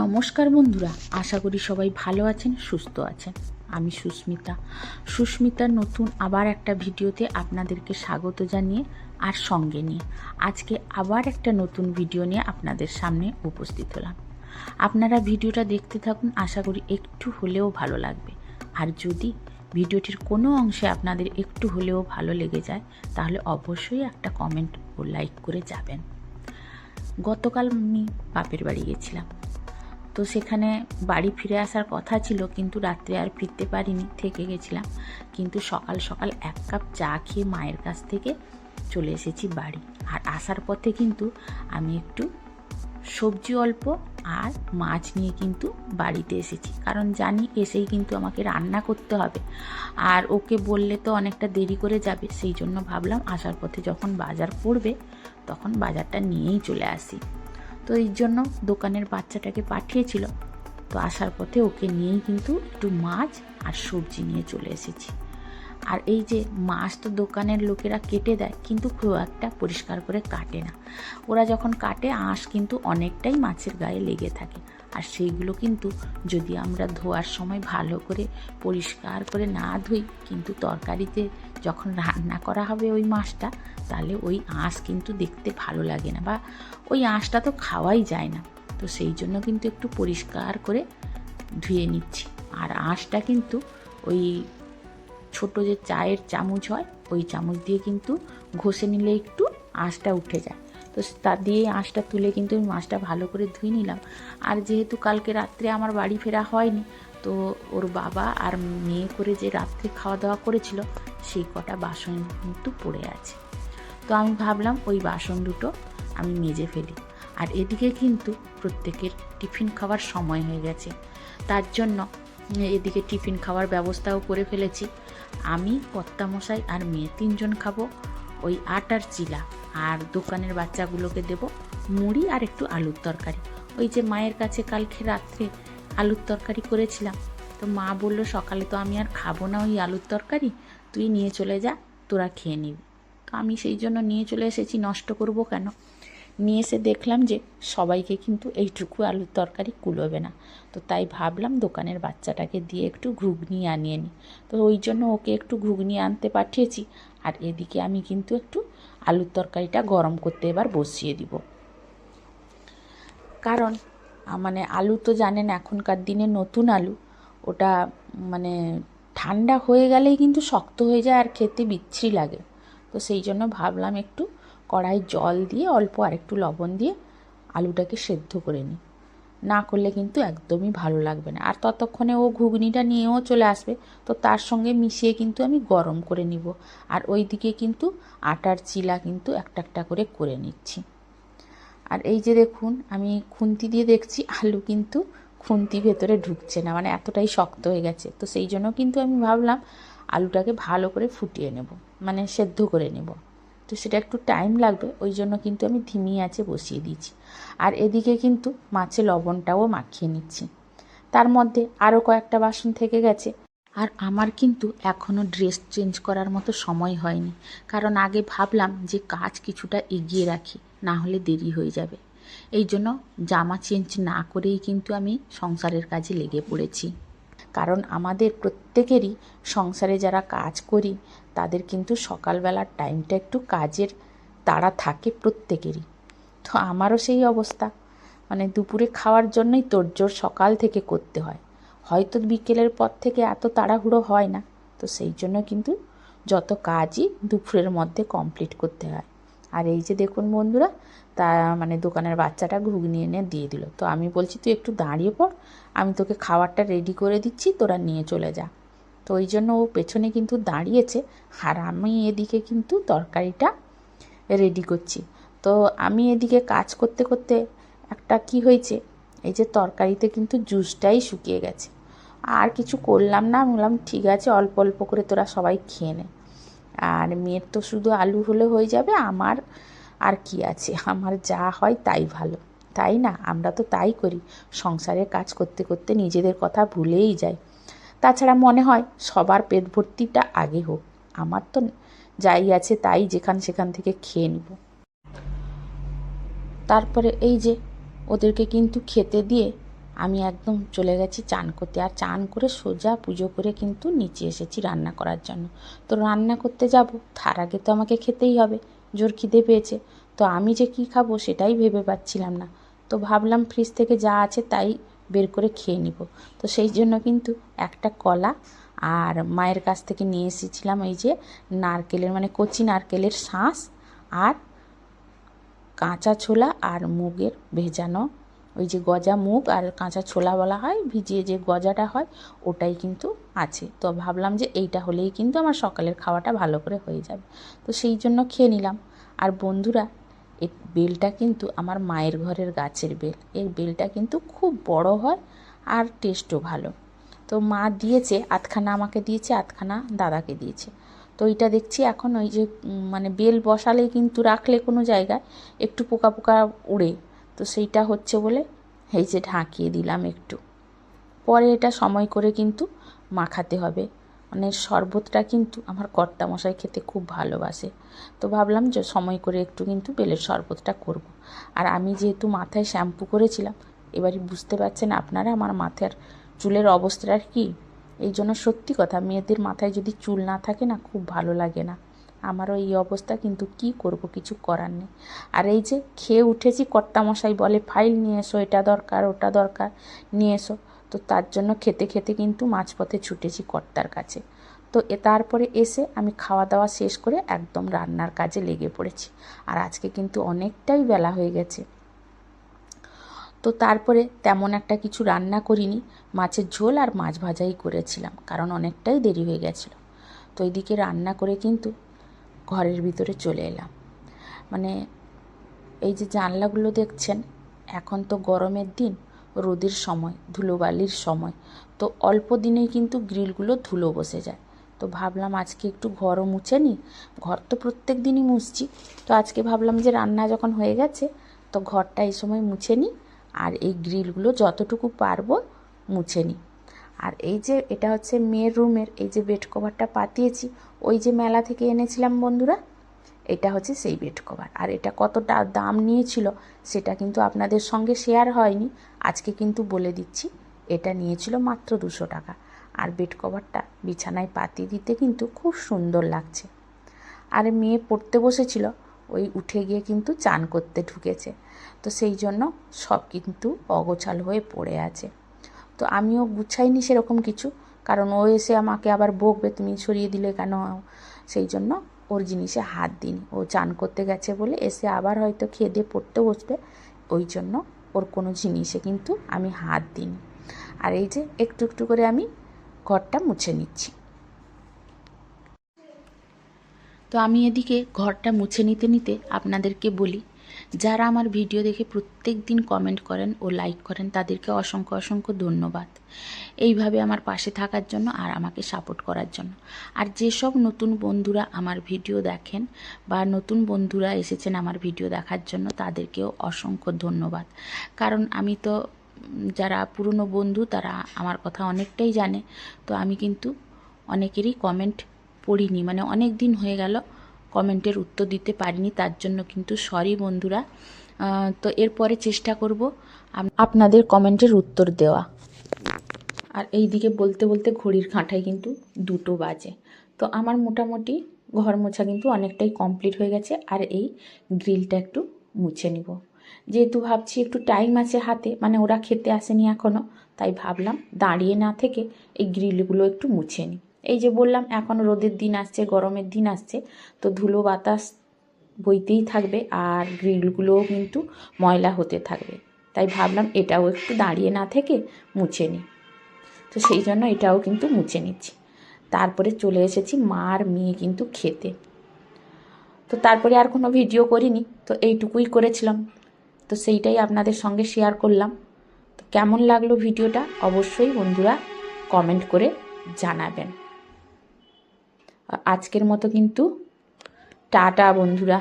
নমস্কার বন্ধুরা, আশা করি সবাই ভালো আছেন, সুস্থ আছেন। আমি সুস্মিতার নতুন আবার একটা ভিডিওতে আপনাদেরকে স্বাগত জানিয়ে আর সঙ্গে নিয়ে আজকে আবার একটা নতুন ভিডিও নিয়ে আপনাদের সামনে উপস্থিত হলাম। আপনারা ভিডিওটা দেখতে থাকুন, আশা করি একটু হলেও ভালো লাগবে। আর যদি ভিডিওটির কোনো অংশে আপনাদের একটু হলেও ভালো লেগে যায় তাহলে অবশ্যই একটা কমেন্ট ও লাইক করে যাবেন। গতকাল আমি বাপের বাড়ি গেছিলাম, তো সেখানে বাড়ি ফিরে আসার কথা ছিল, কিন্তু রাত্রে আর ফিরতে পারিনি, থেকে গেছিলাম। কিন্তু সকাল সকাল এক কাপ চা খেয়ে মায়ের কাছ থেকে চলে এসেছি বাড়ি। আর আসার পথে কিন্তু আমি একটু সবজি অল্প আর মাছ নিয়ে কিন্তু বাড়িতে এসেছি, কারণ জানি এসেই কিন্তু আমাকে রান্না করতে হবে, আর ওকে বললে তো অনেকটা দেরি করে যাবে। সেই জন্য ভাবলাম আসার পথে যখন বাজার পড়বে তখন বাজারটা নিয়েই চলে আসি। তো এই জন্য দোকানের বাচ্চাটাকে পাঠিয়েছিল, তো আসার পথে ওকে নিয়েই কিন্তু একটু মাছ আর সবজি নিয়ে চলে এসেছি। আর এই যে মাছ তো দোকানের লোকেরা কেটে দেয়, কিন্তু খুব একটা পরিষ্কার করে কাটে না। ওরা যখন কাটে আঁশ কিন্তু অনেকটাই মাছের গায়ে লেগে থাকে, আর সেইগুলো কিন্তু যদি আমরা ধোয়ার সময় ভালো করে পরিষ্কার করে না ধুই, কিন্তু তরকারিতে যখন রান্না করা হবে ওই মাছটা, তাহলে ওই আঁশ কিন্তু দেখতে ভালো লাগে না, বা ওই আঁশটা তো খাওয়াই যায় না। তো সেই জন্য কিন্তু একটু পরিষ্কার করে ধুয়ে নিচ্ছি। আর আঁশটা কিন্তু ওই ছোট যে চায়ের চামচ হয় ওই চামচ দিয়ে কিন্তু ঘষে নিলে একটু আঁশটা উঠে যায়। তো তা দিয়ে আঁশটা তুলে কিন্তু আমি মাছটা ভালো করে ধুয়ে নিলাম। আর যেহেতু কালকে রাত্রে আমার বাড়ি ফেরা হয়নি, তো ওর বাবা আর মেয়ে করে যে রাত্রে খাওয়া দাওয়া করেছিল সেই কটা বাসন কিন্তু পড়ে আছে। তো আমি ভাবলাম ওই বাসন দুটো আমি মেজে ফেলি। আর এদিকে কিন্তু প্রত্যেকের টিফিন খাওয়ার সময় হয়ে গেছে, তার জন্য এদিকে টিফিন খাওয়ার ব্যবস্থাও করে ফেলেছি। আমি, কর্তামশাই আর মেয়ে তিনজন খাবো ওই আটার চিলা, আর দোকানের বাচ্চাগুলোকে দেব মুড়ি আর একটু আলুর তরকারি। ওই যে মায়ের কাছে কালকে রাত্রে আলুর তরকারি করেছিলাম, তো মা বলল সকালে তো আমি আর খাবো না ওই আলুর তরকারি, তুই নিয়ে চলে যা, তোরা খেয়ে নিবি। তো আমি সেই জন্য নিয়ে চলে এসেছি, নষ্ট করব কেন। নিয়ে এসে দেখলাম যে সবাইকে কিন্তু এইটুকু আলুর তরকারি কুলোবে না, তো তাই ভাবলাম দোকানের বাচ্চাটাকে দিয়ে একটু ঘুগনি আনিয়ে নিই। তো ওই জন্য ওকে একটু ঘুগনি আনতে পাঠিয়েছি। আর এদিকে আমি কিন্তু একটু আলুর তরকারিটা গরম করতে এবার বসিয়ে দিব, কারণ মানে আলু তো জানেন এখনকার দিনে নতুন আলু, ওটা মানে ঠান্ডা হয়ে গেলেই কিন্তু শক্ত হয়ে যায় আর খেতে বিচ্ছিরি লাগে। তো সেই জন্য ভাবলাম একটু কড়াই জল দিয়ে অল্প আর একটু লবণ দিয়ে আলুটাকে সেদ্ধ করে নিই, না করলে কিন্তু একদমই ভালো লাগবে না। আর ততক্ষণে ও ঘুগনিটা নিয়েও চলে আসবে, তো তার সঙ্গে মিশিয়ে কিন্তু আমি গরম করে নিব। আর ওই দিকে কিন্তু আটার চিলা কিন্তু একটা একটা করে নিচ্ছি। আর এই যে দেখুন, আমি খুন্তি দিয়ে দেখছি আলু কিন্তু খুন্তি ভেতরে ঢুকছে না, মানে এতটাই শক্ত হয়ে গেছে। তো সেই জন্য কিন্তু আমি ভাবলাম আলুটাকে ভালো করে ফুটিয়ে নেব, মানে সেদ্ধ করে নেব। তো সেটা একটু টাইম লাগবে, ওই জন্য কিন্তু আমি ধিমি আঁচে বসিয়ে দিয়েছি। আর এদিকে কিন্তু মাছে লবণটাও মাখিয়ে নিচ্ছি। তার মধ্যে আরও কয়েকটা বাসন থেকে গেছে। আর আমার কিন্তু এখনও ড্রেস চেঞ্জ করার মতো সময় হয়নি, কারণ আগে ভাবলাম যে কাজ কিছুটা এগিয়ে রাখি, না হলে দেরি হয়ে যাবে। এই জন্য জামা চেঞ্জ না করেই কিন্তু আমি সংসারের কাজে লেগে পড়েছি। কারণ আমাদের প্রত্যেকেরই সংসারে যারা কাজ করি তাদের কিন্তু সকালবেলার টাইমটা একটু কাজের তাড়া থাকে প্রত্যেকেরই। তো আমারও সেই অবস্থা, মানে দুপুরে খাওয়ার জন্যই তোড়জোড় সকাল থেকে করতে হয়। হয়তো বিকেলের পর থেকে এত তাড়াহুড়ো হয় না, তো সেই জন্য কিন্তু যত কাজই দুপুরের মধ্যে কমপ্লিট করতে হয়। আর এই যে দেখুন বন্ধুরা, তা মানে দোকানের বাচ্চাটা ঘুগনি এনে দিয়ে দিল। তো আমি বলছি তুই একটু দাঁড়িয়ে পড়, আমি তোকে খাবারটা রেডি করে দিচ্ছি, তোরা নিয়ে চলে যা। তো ওই জন্য ও পেছনে কিন্তু দাঁড়িয়েছে, আর আমি এদিকে কিন্তু তরকারিটা রেডি করছি। তো আমি এদিকে কাজ করতে করতে একটা কি হয়েছে, এই যে তরকারিতে কিন্তু জুসটাই শুকিয়ে গেছে। আর কিছু করলাম না, বললাম ঠিক আছে অল্প অল্প করে তোরা সবাই খেয়ে নে। আর মেয়ের তো শুধু আলু হলে হয়ে যাবে, আমার আর কি আছে, আমার যা হয় তাই ভালো, তাই না? আমরা তো তাই করি, সংসারের কাজ করতে করতে নিজেদের কথা ভুলেই যাই। তাছাড়া মনে হয় সবার পেট ভর্তিটা আগে হোক, আমার তো যাই আছে তাই যেখান সেখান থেকে খেয়ে নেব। তারপরে এই যে ওদেরকে কিন্তু খেতে দিয়ে আমি একদম চলে গেছি চান করতে। আর চান করে সোজা পুজো করে কিন্তু নিচে এসেছি রান্না করার জন্য। তো রান্না করতে যাব, তার আগে তো আমাকে খেতেই হবে, জোর খিদে পেয়েছে। তো আমি যে কী খাবো সেটাই ভেবে পাচ্ছিলাম না। তো ভাবলাম ফ্রিজ থেকে যা আছে তাই বের করে খেয়ে নিব। তো সেই জন্য কিন্তু একটা কলা আর মায়ের কাছ থেকে নিয়ে এসেছিলাম এই যে নারকেলের মানে কচি নারকেলের শাঁস, আর কাঁচা ছোলা আর মুগের ভেজানো ওই যে গজা মুগ আর কাঁচা ছোলা বলা হয়, ভিজিয়ে যে গজাটা হয় ওটাই কিন্তু আছে। তো ভাবলাম যে এইটা হলেই কিন্তু আমার সকালের খাওয়াটা ভালো করে হয়ে যাবে। তো সেই জন্য খেয়ে নিলাম। আর বন্ধুরা, এই বেলটা কিন্তু আমার মায়ের ঘরের গাছের বেল। এই বেলটা কিন্তু খুব বড় হয় আর টেস্টও ভালো। তো মা দিয়েছে আধখানা, আমাকে দিয়েছে আধখানা, দাদাকে দিয়েছে। তো এইটা দেখছি এখন ওই যে মানে বেল বসালেই কিন্তু রাখলে কোনো জায়গায় একটু পোকা পোকা উড়ে, তো সেইটা হচ্ছে বলে এই যে ঢাকিয়ে দিলাম একটু। পরে এটা সময় করে কিন্তু মাখাতে হবে। মানে শরবতটা কিন্তু আমার কর্তামশাই খেতে খুব ভালোবাসে। তো ভাবলাম যে সময় করে একটু কিন্তু বেলের শরবতটা করব। আর আমি যেহেতু মাথায় শ্যাম্পু করেছিলাম, এবারে বুঝতে পারছেন আপনারা আমার মাথার চুলের অবস্থাটা কী। এই জন্য সত্যি কথা, মেয়েদের মাথায় যদি চুল না থাকে না, খুব ভালো লাগে না। আমারও এই অবস্থা, কিন্তু কি করব, কিছু করার নেই। আর এই যে খেয়ে উঠেছি, কর্তামশাই বলে ফাইল নিয়ে এসো, এটা দরকার ওটা দরকার, নিয়ে এসো। তো তার জন্য খেতে খেতে কিন্তু মাঝপথে ছুটেছি কর্তার কাছে। তো তারপরে এসে আমি খাওয়া দাওয়া শেষ করে একদম রান্নার কাজে লেগে পড়েছি। আর আজকে কিন্তু অনেকটাই বেলা হয়ে গেছে। তো তারপরে তেমন একটা কিছু রান্না করিনি, মাছের ঝোল আর মাছ ভাজাই করেছিলাম, কারণ অনেকটাই দেরি হয়ে গেছিলো। তো এইদিকে রান্না করে কিন্তু ঘরের ভিতরে চলে এলাম। মানে এই যে জানলাগুলো দেখছেন, এখন তো গরমের দিন, রোদের সময়, ধুলোবালির সময়, তো অল্প দিনেই কিন্তু গ্রিলগুলো ধুলো বসে যায়। তো ভাবলাম আজকে একটু ঘরও মুছে নিই। ঘর তো প্রত্যেক দিনই মুছছি, তো আজকে ভাবলাম যে রান্না যখন হয়ে গেছে তো ঘরটা এই সময় মুছে নিই, আর এই গ্রিলগুলো যতটুকু পারবো মুছে নিই। আর এই যে এটা হচ্ছে মেয়ের রুমের এই যে বেড কভারটা পাতিয়েছি, ওই যে মেলা থেকে এনেছিলাম বন্ধুরা, এটা হচ্ছে সেই বেড কভার। আর এটা কতটা দাম নিয়েছিল সেটা কিন্তু আপনাদের সঙ্গে শেয়ার হয়নি, আজকে কিন্তু বলে দিচ্ছি। এটা নিয়েছিল মাত্র 200 টাকা। আর বেড কভারটা বিছানায় পাতিয়ে দিতে কিন্তু খুব সুন্দর লাগছে। আর মেয়ে পড়তে বসেছিল, ওই উঠে গিয়ে কিন্তু চান করতে ঢুকেছে। তো সেই জন্য সব কিন্তু অগোছাল হয়ে পড়ে আছে। তো আমিও গুছাইনি সেরকম কিছু, কারণ ও এসে আমাকে আবার বকবে, তুমি সরিয়ে দিলে কেন। সেই জন্য ওর জিনিসে হাত দিইনি। ও চান করতে গেছে বলে এসে আবার হয়তো খেয়ে দিয়ে পড়তে বসবে, ওই জন্য ওর কোনো জিনিসে কিন্তু আমি হাত দিইনি। আর এই যে একটু একটু করে আমি ঘরটা মুছে নিচ্ছি। তো আমি এদিকে ঘরটা মুছে নিতে নিতে আপনাদেরকে বলি, যারা আমার ভিডিও দেখে প্রত্যেক দিন কমেন্ট করেন ও লাইক করেন, তাদেরকে অসংখ্য অসংখ্য ধন্যবাদ এইভাবে আমার পাশে থাকার জন্য আর আমাকে সাপোর্ট করার জন্য। আর যেসব নতুন বন্ধুরা আমার ভিডিও দেখেন বা নতুন বন্ধুরা এসেছেন আমার ভিডিও দেখার জন্য, তাদেরকেও অসংখ্য ধন্যবাদ। কারণ আমি তো, যারা পুরনো বন্ধু তারা আমার কথা অনেকটাই জানে। তো আমি কিন্তু অনেকেরই কমেন্ট পড়িনি, মানে অনেক দিন হয়ে গেল কমেন্টের উত্তর দিতে পারিনি, তার জন্য কিন্তু সরি বন্ধুরা। তো এরপরে চেষ্টা করব আপনাদের কমেন্টের উত্তর দেওয়া। আর এই দিকে বলতে বলতে ঘড়ির কাঁটায় কিন্তু 2টো বাজে। তো আমার মোটামুটি ঘর মোছা কিন্তু অনেকটাই কমপ্লিট হয়ে গেছে। আর এই গ্রিলটা একটু মুছে নিব, যেহেতু ভাবছি একটু টাইম আছে হাতে, মানে ওরা খেতে আসেনি এখনও, তাই ভাবলাম দাঁড়িয়ে না থেকে এই গ্রিলগুলো একটু মুছে নিই। এই যে বললাম এখন রোদের দিন আসছে, গরমের দিন আসছে, তো ধুলো বাতাস বইতেই থাকবে আর গ্রিলগুলোও কিন্তু ময়লা হতে থাকবে। তাই ভাবলাম এটাও একটু দাঁড়িয়ে না থেকে মুছে নিই। তো সেই জন্য এটাও কিন্তু মুছে নিচ্ছি। তারপরে চলে এসেছি মা আর মেয়ে কিন্তু খেতে। তো তারপরে আর কোনো ভিডিও করিনি, তো এইটুকুই করেছিলাম, তো সেইটাই আপনাদের সঙ্গে শেয়ার করলাম। তো কেমন লাগলো ভিডিওটা অবশ্যই বন্ধুরা কমেন্ট করে জানাবেন। আজকের মতো কিন্তু টাটা বন্ধুরা।